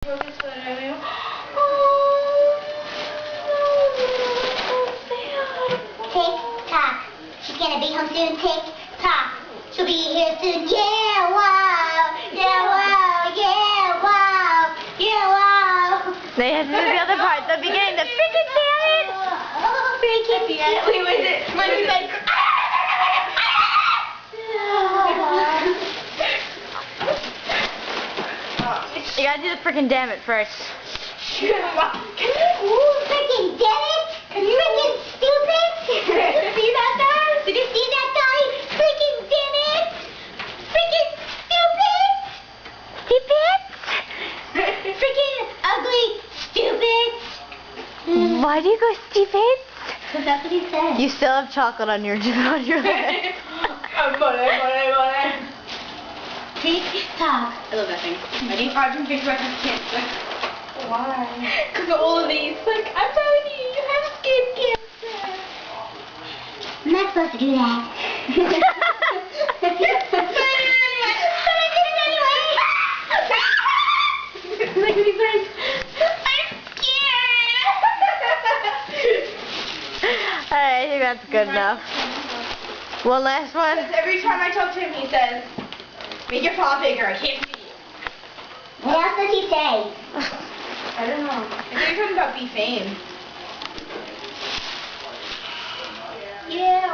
Tick-tock. She's gonna be home soon. Tick-tock. She'll be here soon. Yeah, wow. Yeah, wow. Yeah, wow. Yeah, wow. They have to do the other part. The beginning. The freaking damn it. Freaking damn it. Wait, was it? When we said. You gotta do the freaking damn it first. Freaking damn it. Freaking stupid. See that guy? Did you see that guy? Freaking damn it. Freaking stupid. Stupid. Freaking ugly. Stupid. Why do you go stupid? Because that's what he said. You still have chocolate on your lip. Tick-tock. I love that thing. Ready? Arjun thinks about his cancer. Why? Because of all of these. Like, I'm telling you, you have skin cancer. I'm not supposed to do that. But I did it anyway. Like when he says, I'm scared. Alright, I think that's good enough. One last one. Every time I talk to him, he says, make your paw bigger. I can't see you. What else does he say? I don't know. I think you're talking about be fame. Yeah.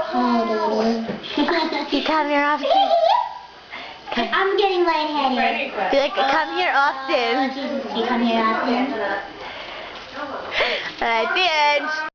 You come here often. I'm getting lightheaded. Be like, come here often. Jesus, you come here often. Alright, the end.